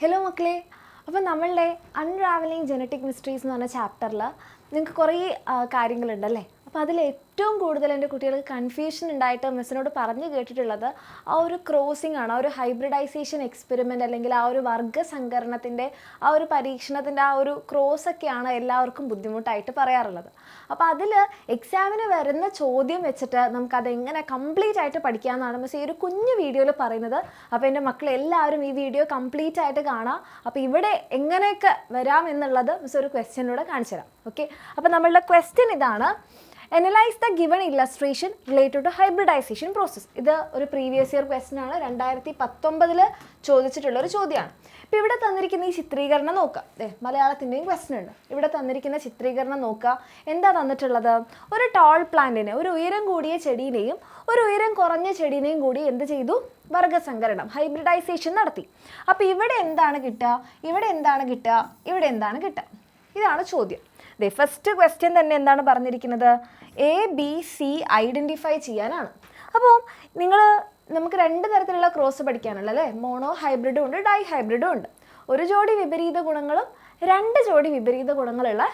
Hello മക്കളെ, അപ്പോൾ നമ്മളുടെ അൺട്രാവലിംഗ് ജനറ്റിക് മിസ്റ്ററീസ് എന്ന് പറഞ്ഞ ചാപ്റ്ററിൽ നിങ്ങൾക്ക് കുറേ കാര്യങ്ങളുണ്ടല്ലേ. അപ്പോൾ അതിൽ ഏറ്റവും കൂടുതൽ എൻ്റെ കുട്ടികൾക്ക് കൺഫ്യൂഷൻ ഉണ്ടായിട്ട് മിസ്സിനോട് പറഞ്ഞു കേട്ടിട്ടുള്ളത് ആ ഒരു ക്രോസിംഗ് ആണ്, ആ ഒരു ഹൈബ്രിഡൈസേഷൻ എക്സ്പെരിമെൻ്റ് അല്ലെങ്കിൽ ആ ഒരു വർഗ്ഗസങ്കരണത്തിൻ്റെ ആ ഒരു പരീക്ഷണത്തിൻ്റെ ആ ഒരു ക്രോസൊക്കെയാണ് എല്ലാവർക്കും ബുദ്ധിമുട്ടായിട്ട് പറയാറുള്ളത്. അപ്പോൾ അതിൽ എക്സാമിന് വരുന്ന ചോദ്യം വെച്ചിട്ട് നമുക്കതെങ്ങനെ കംപ്ലീറ്റ് ആയിട്ട് പഠിക്കാമെന്നാണ് മിസ് ഈ ഒരു കുഞ്ഞു വീഡിയോയിൽ പറയുന്നത്. അപ്പോൾ എൻ്റെ മക്കൾ എല്ലാവരും ഈ വീഡിയോ കംപ്ലീറ്റ് ആയിട്ട് കാണാം. അപ്പോൾ ഇവിടെ എങ്ങനെയൊക്കെ വരാം എന്നുള്ളത് മിസ് ഒരു ക്വസ്റ്റ്യനിലൂടെ കാണിച്ചു തരാം. ഓക്കെ, അപ്പോൾ നമ്മളുടെ ക്വസ്റ്റ്യൻ ഇതാണ്: Analyze the given illustration related to hybridization process. ഇത് ഒരു പ്രീവിയസ് ഇയർ ക്വസ്റ്റ്യൻ ആണ്, 2019 ചോദിച്ചിട്ടുള്ളൊരു ചോദ്യമാണ്. ഇപ്പോൾ ഇവിടെ തന്നിരിക്കുന്ന ഈ ചിത്രീകരണം നോക്കുക. മലയാളത്തിൻ്റെയും ക്വസ്റ്റ്യൻ ഉണ്ട്. ഇവിടെ തന്നിരിക്കുന്ന ചിത്രീകരണം നോക്കുക. എന്താ തന്നിട്ടുള്ളത്? ഒരു ടോൾ പ്ലാന്റിനെ, ഒരു ഉയരം കൂടിയ ചെടീനെയും ഒരു ഉയരം കുറഞ്ഞ ചെടീനെയും കൂടി എന്ത് ചെയ്തു? വർഗ്ഗസങ്കരണം, ഹൈബ്രിഡൈസേഷൻ നടത്തി. അപ്പോൾ ഇവിടെ എന്താണ് കിട്ടുക? ഇവിടെ എന്താണ് കിട്ടുക? ഇവിടെ എന്താണ് കിട്ടുക? ഇതാണ് ചോദ്യം. ഫസ്റ്റ് ക്വസ്റ്റ്യൻ തന്നെ എന്താണ് പറഞ്ഞിരിക്കുന്നത്? എ ബി സി ഐഡൻറ്റിഫൈ ചെയ്യാനാണ്. അപ്പോൾ നമുക്ക് രണ്ട് തരത്തിലുള്ള ക്രോസ് പഠിക്കാനുള്ള അല്ലേ. മോണോ ഹൈബ്രിഡും ഉണ്ട്, ഡൈ ഹൈബ്രിഡും ഉണ്ട്. ഒരു ജോഡി വിപരീത ഗുണങ്ങളും രണ്ട് ജോഡി വിപരീത ഗുണങ്ങളുള്ള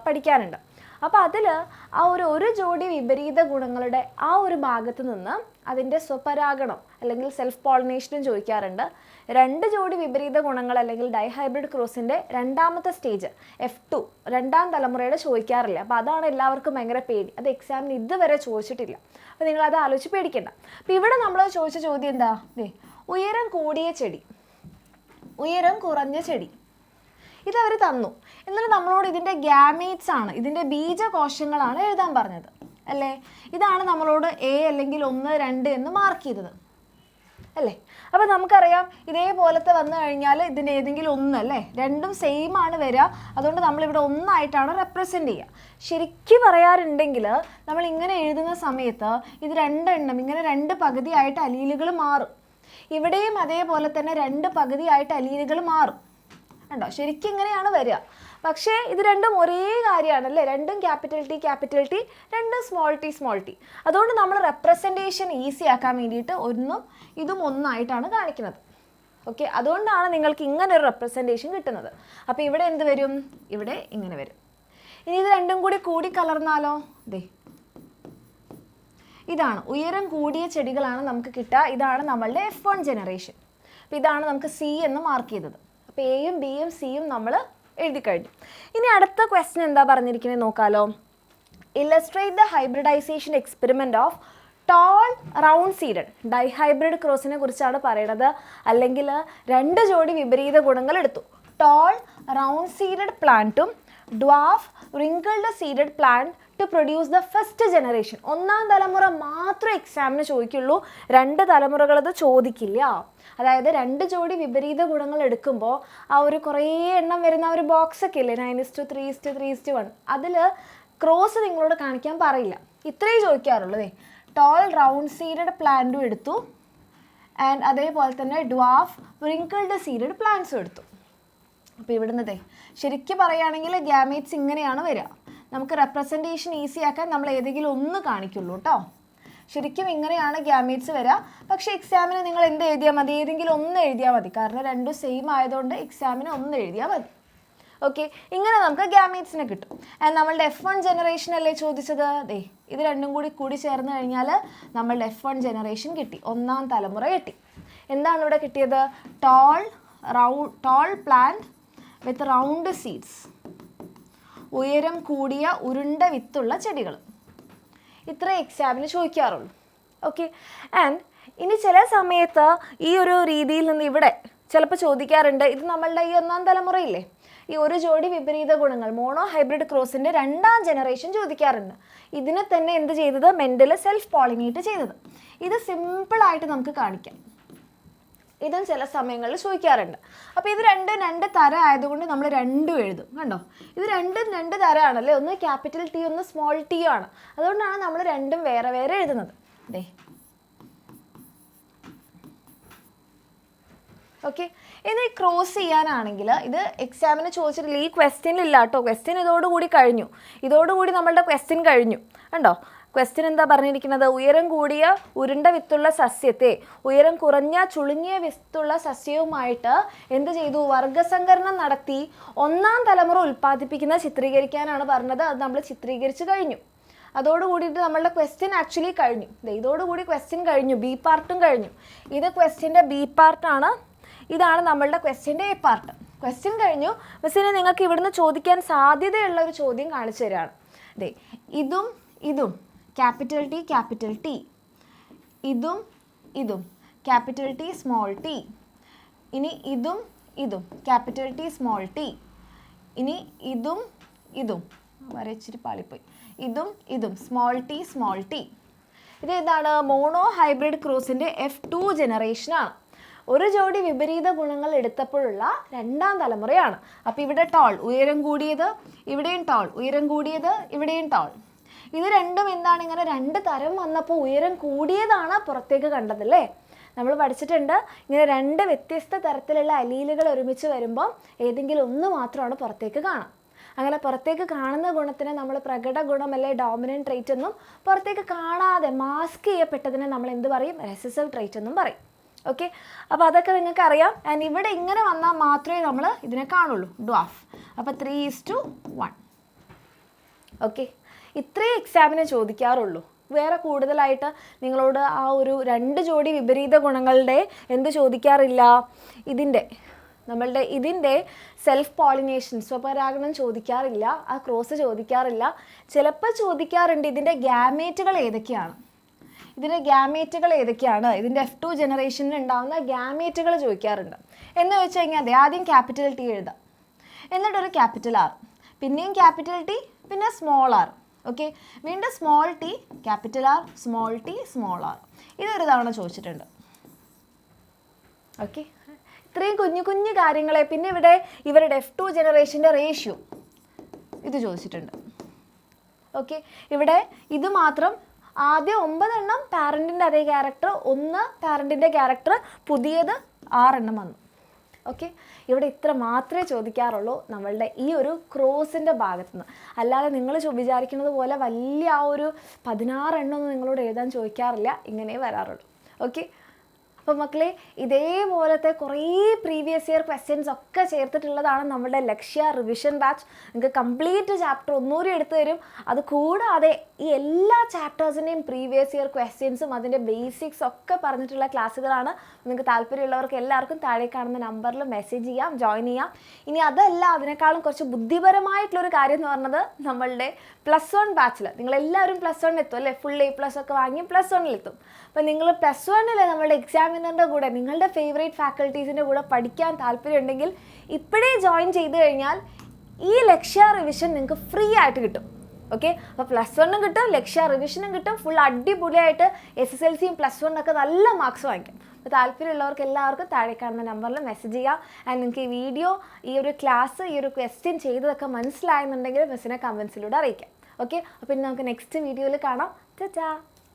പഠിക്കാനുണ്ട്. അപ്പോൾ അതിൽ ആ ഒരു ജോഡി വിപരീത ഗുണങ്ങളുടെ ആ ഒരു ഭാഗത്ത് നിന്ന് അതിൻ്റെ സ്വപരാഗണം അല്ലെങ്കിൽ സെൽഫ് പോളിനേഷനും ചോദിക്കാറുണ്ട്. രണ്ട് ജോഡി വിപരീത ഗുണങ്ങൾ അല്ലെങ്കിൽ ഡൈഹൈബ്രിഡ് ക്രോസിൻ്റെ രണ്ടാമത്തെ സ്റ്റേജ് F2 രണ്ടാം തലമുറയുടെ ചോദിക്കാറില്ല. അപ്പോൾ അതാണ് എല്ലാവർക്കും ഭയങ്കര പേടി. അത് എക്സാമിന് ഇതുവരെ ചോദിച്ചിട്ടില്ല. അപ്പോൾ നിങ്ങളത് ആലോചിച്ച് പേടിക്കണ്ട. അപ്പോൾ ഇവിടെ നമ്മൾ ചോദിച്ച ചോദ്യം എന്താ? ഉയരം കൂടിയ ചെടി, ഉയരം കുറഞ്ഞ ചെടി, ഇതവർ തന്നു. എന്നാലും നമ്മളോട് ഇതിൻ്റെ ഗ്യാമേറ്റ്സ് ആണ്, ഇതിൻ്റെ ബീജകോശങ്ങളാണ് എഴുതാൻ പറഞ്ഞത് അല്ലേ. ഇതാണ് നമ്മളോട് എ അല്ലെങ്കിൽ 1, 2 എന്ന് മാർക്ക് ചെയ്തത് അല്ലേ. അപ്പോൾ നമുക്കറിയാം ഇതേപോലത്തെ വന്നു കഴിഞ്ഞാൽ ഇതിൻ്റെ ഏതെങ്കിലും ഒന്ന് അല്ലേ, രണ്ടും സെയിം ആണ് വരിക. അതുകൊണ്ട് നമ്മളിവിടെ ഒന്നായിട്ടാണ് റെപ്രസെൻ്റ് ചെയ്യുക. ശരിക്കും പറയാറുണ്ടെങ്കിൽ നമ്മൾ ഇങ്ങനെ എഴുതുന്ന സമയത്ത് ഇത് രണ്ടെണ്ണം ഇങ്ങനെ രണ്ട് പകുതിയായിട്ട് അലീലുകൾ മാറും. ഇവിടെയും അതേപോലെ തന്നെ രണ്ട് പകുതിയായിട്ട് അലീലുകൾ മാറും. ഉണ്ടോ? ശരിക്കും ഇങ്ങനെയാണ് വരിക. പക്ഷേ ഇത് രണ്ടും ഒരേ കാര്യമാണല്ലേ, രണ്ടും ക്യാപിറ്റൽ ടി, രണ്ടും സ്മോൾ ടി. അതുകൊണ്ട് നമ്മൾ റെപ്രസെൻറ്റേഷൻ ഈസി ആക്കാൻ വേണ്ടിയിട്ട് ഇതും ഒന്നായിട്ടാണ് കാണിക്കുന്നത്. ഓക്കെ, അതുകൊണ്ടാണ് നിങ്ങൾക്ക് ഇങ്ങനെ ഒരു റെപ്രസെൻറ്റേഷൻ കിട്ടുന്നത്. അപ്പോൾ ഇവിടെ എന്ത് വരും? ഇവിടെ ഇങ്ങനെ വരും. ഇനി ഇത് രണ്ടും കൂടി കലർന്നാലോ? ഇതാണ് ഉയരം കൂടിയ ചെടികളാണ് നമുക്ക് കിട്ടുക. ഇതാണ് നമ്മളുടെ F1 ജനറേഷൻ. അപ്പോൾ ഇതാണ് നമുക്ക് C എന്ന് മാർക്ക് ചെയ്തത്. അപ്പോൾ എയും ബിയും സിയും നമ്മൾ എഴുതി കഴിഞ്ഞു. ഇനി അടുത്ത ക്വസ്റ്റ്യൻ എന്താ പറഞ്ഞിരിക്കുന്നത് നോക്കാലോ. Illustrate the hybridization experiment of tall round seeded dihybrid ക്രോസിനെ കുറിച്ചാണ് പറയുന്നത്. അല്ലെങ്കിൽ രണ്ട് ജോഡി വിപരീത ഗുണങ്ങൾ എടുത്തു. ടോൾ റൗണ്ട് സീഡഡ് പ്ലാന്റും dwarf wrinkled seeded plant to produce the first generation. ഒന്നാം തലമുറ മാത്രമേ എക്സാമിന് ചോദിക്കുള്ളൂ, രണ്ട് തലമുറകളത് ചോദിക്കില്ല. അതായത് രണ്ട് ജോഡി വിപരീത ഗുണങ്ങൾ എടുക്കുമ്പോൾ ആ ഒരു കുറേ എണ്ണം വരുന്ന ഒരു ബോക്സൊക്കെ ഇല്ലേ, 9:3:3:1, അതിൽ ക്രോസ് നിങ്ങളോട് കാണിക്കാൻ പറയില്ല. ഇത്രയും ചോദിക്കാറുള്ളൂ. ടോൾ റൗണ്ട് സീഡഡ് പ്ലാന്റും എടുത്തു ആൻഡ് അതേപോലെ തന്നെ ഡ്വാർഫ് റിങ്കിൾഡ് സീഡഡ് പ്ലാന്റ്സും എടുത്തു. അപ്പോൾ ഇവിടുന്ന് ശരിക്കും പറയുകയാണെങ്കിൽ ഗ്യാമേറ്റ്സ് ഇങ്ങനെയാണ് വരിക. നമുക്ക് റെപ്രസെൻറ്റേഷൻ ഈസി ആക്കാൻ നമ്മൾ ഏതെങ്കിലും ഒന്ന് കാണിക്കുള്ളൂ കേട്ടോ. ശരിക്കും ഇങ്ങനെയാണ് ഗ്യാമേറ്റ്സ് വരിക. പക്ഷേ എക്സാമിന് നിങ്ങൾ എന്ത് എഴുതിയാൽ മതി? ഏതെങ്കിലും ഒന്ന് എഴുതിയാൽ മതി. കാരണം രണ്ടും സെയിം ആയതുകൊണ്ട് എക്സാമിന് ഒന്ന് എഴുതിയാൽ മതി. ഓക്കെ, ഇങ്ങനെ നമുക്ക് ഗ്യാമേറ്റ്സിനെ കിട്ടും. ആൻഡ് നമ്മളുടെ F1 ജനറേഷൻ അല്ലേ ചോദിച്ചത്? ഇത് രണ്ടും കൂടി ചേർന്ന് കഴിഞ്ഞാൽ നമ്മളുടെ F1 ജനറേഷൻ കിട്ടി, ഒന്നാം തലമുറ കിട്ടി. എന്താണ് ഇവിടെ കിട്ടിയത്? ടോൾ പ്ലാന്റ് വിത്ത് റൗണ്ട് സീഡ്സ്, ഉയരം കൂടിയ ഉരുണ്ട വിത്തുള്ള ചെടികൾ. ഇത്ര എക്സാമിന് ചോദിക്കാറുള്ളൂ. ഓക്കെ, ആൻഡ് ഇനി ചില സമയത്ത് ഈ ഒരു രീതിയിൽ നിന്ന് ഇവിടെ ചിലപ്പോൾ ചോദിക്കാറുണ്ട്. ഇത് നമ്മളുടെ ഈ ഒന്നാം തലമുറയില്ലേ, ഈ ഒരു ജോഡി വിപരീത ഗുണങ്ങൾ മോണോ ഹൈബ്രിഡ് ക്രോസിൻ്റെ രണ്ടാം ജനറേഷൻ ചോദിക്കാറുണ്ട്. ഇതിനെ തന്നെ എന്ത് ചെയ്തത്? മെൻ്റൽ സെൽഫ് പോളിനേറ്റ് ചെയ്തത്. ഇത് സിമ്പിളായിട്ട് നമുക്ക് കാണിക്കാം. ഇതും ചില സമയങ്ങളിൽ ചോദിക്കാറുണ്ട്. അപ്പോൾ ഇത് രണ്ട് തരം ആയതുകൊണ്ട് നമ്മൾ രണ്ടും എഴുതും. കണ്ടോ, ഇത് രണ്ട് തരമാണല്ലേ, ഒന്ന് ക്യാപിറ്റൽ ടി, ഒന്ന് സ്മോൾ ടി ആണ്. അതുകൊണ്ടാണ് നമ്മൾ രണ്ടും വേറെ വേറെ എഴുതുന്നത്. ഓക്കെ, ഇത് ക്രോസ് ചെയ്യാനാണെങ്കിൽ ഇത് എക്സാമിന് ചോദിച്ചിട്ടില്ല. ഈ ക്വസ്റ്റ്യനിലില്ല കേട്ടോ. ക്വസ്റ്റ്യൻ ഇതോടുകൂടി കഴിഞ്ഞു. ഇതോടുകൂടി നമ്മളുടെ ക്വസ്റ്റ്യൻ കഴിഞ്ഞു. കണ്ടോ, ക്വസ്റ്റ്യൻ എന്താ പറഞ്ഞിരിക്കുന്നത്? ഉയരം കൂടിയ ഉരുണ്ട വിത്തുള്ള സസ്യത്തെ ഉയരം കുറഞ്ഞ ചുളുങ്ങിയ വിത്തുള്ള സസ്യവുമായിട്ട് എന്ത് ചെയ്തു? വർഗ്ഗസങ്കരണം നടത്തി ഒന്നാം തലമുറ ഉൽപ്പാദിപ്പിക്കുന്ന ചിത്രീകരിക്കാനാണ് പറഞ്ഞത്. അത് നമ്മൾ ചിത്രീകരിച്ച് കഴിഞ്ഞു. അതോടുകൂടിയിട്ട് നമ്മളുടെ ക്വസ്റ്റ്യൻ ആക്ച്വലി കഴിഞ്ഞു. ഇതോടുകൂടി ക്വസ്റ്റ്യൻ കഴിഞ്ഞു. ബി പാർട്ടും കഴിഞ്ഞു. ഇത് ക്വസ്റ്റ്യൻ്റെ ബി പാർട്ടാണ്. ഇതാണ് നമ്മളുടെ ക്വസ്റ്റ്യൻ്റെ എ പാർട്ട്. ക്വസ്റ്റ്യൻ കഴിഞ്ഞു. മിസ്സിനെ നിങ്ങൾക്ക് ഇവിടുന്ന് ചോദിക്കാൻ സാധ്യതയുള്ള ഒരു ചോദ്യം കാണിച്ചു തരാണ്. അതെ, ഇതും ഇതും ക്യാപിറ്റൽ ടി ക്യാപിറ്റൽ ടി, ഇതും ഇതും ക്യാപിറ്റൽ ടി സ്മോൾ ടി, ഇനി ഇതും ഇതും ക്യാപിറ്റൽ ടി സ്മോൾ ടി, ഇനി ഇതും ഇതും വരച്ചിട്ട് പാളിപ്പോയി, ഇതും ഇതും സ്മോൾ ടി. ഇത് ഏതാണ്? മോണോ ഹൈബ്രിഡ് ക്രോസിൻ്റെ F2 ജനറേഷനാണ്. ഒരു ജോഡി വിപരീത ഗുണങ്ങൾ എടുത്തപ്പോഴുള്ള രണ്ടാം തലമുറയാണ്. അപ്പോൾ ഇവിടെ ടോൾ ഉയരം കൂടിയത്, ഇവിടെയും ടോൾ ഉയരം കൂടിയത്, ഇവിടെയും ടോൾ. ഇത് രണ്ടും എന്താണ്? ഇങ്ങനെ രണ്ട് തരം വന്നപ്പോൾ ഉയരം കൂടിയതാണ് പുറത്തേക്ക് കണ്ടതല്ലേ? നമ്മൾ പഠിച്ചിട്ടുണ്ട്, ഇങ്ങനെ രണ്ട് വ്യത്യസ്ത തരത്തിലുള്ള അലീലുകൾ ഒരുമിച്ച് വരുമ്പോൾ ഏതെങ്കിലും ഒന്ന് മാത്രമാണ് പുറത്തേക്ക് കാണാം. അങ്ങനെ പുറത്തേക്ക് കാണുന്ന ഗുണത്തിനെ നമ്മൾ പ്രകട ഗുണം അല്ലെ ഡോമിനൻ്റ് ട്രേറ്റ് എന്നും, പുറത്തേക്ക് കാണാതെ മാസ്ക് ചെയ്യപ്പെട്ടതിനെ നമ്മൾ എന്ത് പറയും? റെസസീവ് ട്രേറ്റ് എന്നും പറയും. ഓക്കെ, അപ്പോൾ അതൊക്കെ നിങ്ങൾക്ക് അറിയാം. ആൻഡ് ഇവിടെ ഇങ്ങനെ വന്നാൽ മാത്രമേ നമ്മൾ ഇതിനെ കാണുള്ളൂ, ഡ്വാഫ്. അപ്പോൾ 3:1. ഓക്കെ, ഇത്രയും എക്സാമിന് ചോദിക്കാറുള്ളൂ. വേറെ കൂടുതലായിട്ട് നിങ്ങളോട് ആ ഒരു രണ്ട് ജോഡി വിപരീത ഗുണങ്ങളുടെ എന്ത് ചോദിക്കാറില്ല? ഇതിൻ്റെ സെൽഫ് പോളിനേഷൻ, സ്വപരാഗണം ചോദിക്കാറില്ല. ആ ക്രോസ് ചോദിക്കാറില്ല. ചിലപ്പോൾ ചോദിക്കാറുണ്ട് ഇതിൻ്റെ ഗ്യാമേറ്റുകൾ ഏതൊക്കെയാണ്, ഇതിൻ്റെ F2 ജനറേഷനിൽ ഉണ്ടാകുന്ന ഗ്യാമേറ്റുകൾ ചോദിക്കാറുണ്ട്. എന്ന് വെച്ച് കഴിഞ്ഞാൽ അതെ, ആദ്യം ക്യാപിറ്റൽ ടി എഴുതാം, എന്നിട്ടൊരു ക്യാപിറ്റൽ ആർ, പിന്നെയും ക്യാപിറ്റൽ ടി, പിന്നെ സ്മോൾ ആർ. ഓക്കെ, വീണ്ടും small T, capital R, small T, small R. ഇതൊരു തവണ ചോദിച്ചിട്ടുണ്ട്. ഓക്കെ, ഇത്രയും കുഞ്ഞു കുഞ്ഞു കാര്യങ്ങളെ. പിന്നെ ഇവിടെ ഇവരുടെ F2 ജനറേഷൻ്റെ റേഷ്യോ ഇത് ചോദിച്ചിട്ടുണ്ട്. ഓക്കെ, ഇവിടെ ഇത് മാത്രം ആദ്യം 9 എണ്ണം പാരൻറ്റിൻ്റെ അതേ ക്യാരക്ടർ, 1 പാരൻറ്റിൻ്റെ ക്യാരക്ടർ, പുതിയത് 6 എണ്ണം വന്നു. ഓക്കെ, ഇവിടെ ഇത്ര മാത്രമേ ചോദിക്കാറുള്ളൂ നമ്മളുടെ ഈ ഒരു ക്രോസിൻ്റെ ഭാഗത്തുനിന്ന്. അല്ലാതെ നിങ്ങൾ വിചാരിക്കുന്നത് പോലെ വലിയ ആ ഒരു 16 എണ്ണമൊന്നും നിങ്ങളോട് എഴുതാൻ ചോദിക്കാറില്ല. ഇങ്ങനെ വരാറുള്ളൂ. ഓക്കെ, അപ്പോൾ മക്കളെ, ഇതേപോലത്തെ കുറേ പ്രീവിയസ് ഇയർ ക്വസ്റ്റ്യൻസ് ഒക്കെ ചേർത്തിട്ടുള്ളതാണ് നമ്മുടെ ലക്ഷ്യ റിവിഷൻ ബാച്ച്. നിങ്ങൾക്ക് കംപ്ലീറ്റ് ചാപ്റ്റർ ഒന്നുകൂടി എടുത്തു തരും. അത് കൂടാതെ ഈ എല്ലാ ചാപ്റ്റേഴ്സിൻ്റെയും പ്രീവിയസ് ഇയർ ക്വസ്റ്റ്യൻസും അതിൻ്റെ ബേസിക്സ് ഒക്കെ പറഞ്ഞിട്ടുള്ള ക്ലാസ്സുകളാണ്. നിങ്ങൾക്ക് താല്പര്യമുള്ളവർക്ക് എല്ലാവർക്കും താഴെ കാണുന്ന നമ്പറിൽ മെസ്സേജ് ചെയ്യാം, ജോയിൻ ചെയ്യാം. ഇനി അതല്ല, അതിനേക്കാളും കുറച്ച് ബുദ്ധിപരമായിട്ടുള്ളൊരു കാര്യം എന്ന് പറഞ്ഞത് നമ്മളുടെ +1 ബാച്ചിൽ നിങ്ങളെല്ലാവരും +1 എത്തും അല്ലേ? ഫുൾ A+ ഒക്കെ വാങ്ങി +1 എത്തും. അപ്പോൾ നിങ്ങൾ +1 നമ്മുടെ എക്സാമിനറിൻ്റെ കൂടെ നിങ്ങളുടെ ഫേവറേറ്റ് ഫാക്കൽറ്റീസിൻ്റെ കൂടെ പഠിക്കാൻ താല്പര്യമുണ്ടെങ്കിൽ ഇപ്പോഴേ ജോയിൻ ചെയ്ത് കഴിഞ്ഞാൽ ഈ ലക്ഷ്യ റിവിഷൻ നിങ്ങൾക്ക് ഫ്രീ ആയിട്ട് കിട്ടും. ഓക്കെ, അപ്പോൾ +1 കിട്ടും, ലക്ഷ്യ റിവിഷനും കിട്ടും. ഫുൾ അടിപൊളിയായിട്ട് SSLCയും +1 ഒക്കെ നല്ല മാർക്സ് വാങ്ങിക്കും. അപ്പോൾ താല്പര്യമുള്ളവർക്ക് എല്ലാവർക്കും താഴെ കാണുന്ന നമ്പറിൽ മെസ്സേജ് ചെയ്യാം. ആൻഡ് നിങ്ങൾക്ക് ഈ വീഡിയോ, ഈ ഒരു ക്ലാസ്, ഈ ഒരു ക്വസ്റ്റ്യൻ ചെയ്തതൊക്കെ മനസ്സിലായെന്നുണ്ടെങ്കിൽ മിസ്സിനെ കമൻസിലൂടെ അറിയിക്കാം. ഓക്കെ, അപ്പോൾ ഇനി നമുക്ക് നെക്സ്റ്റ് വീഡിയോയിൽ കാണാം. ടാറ്റാ.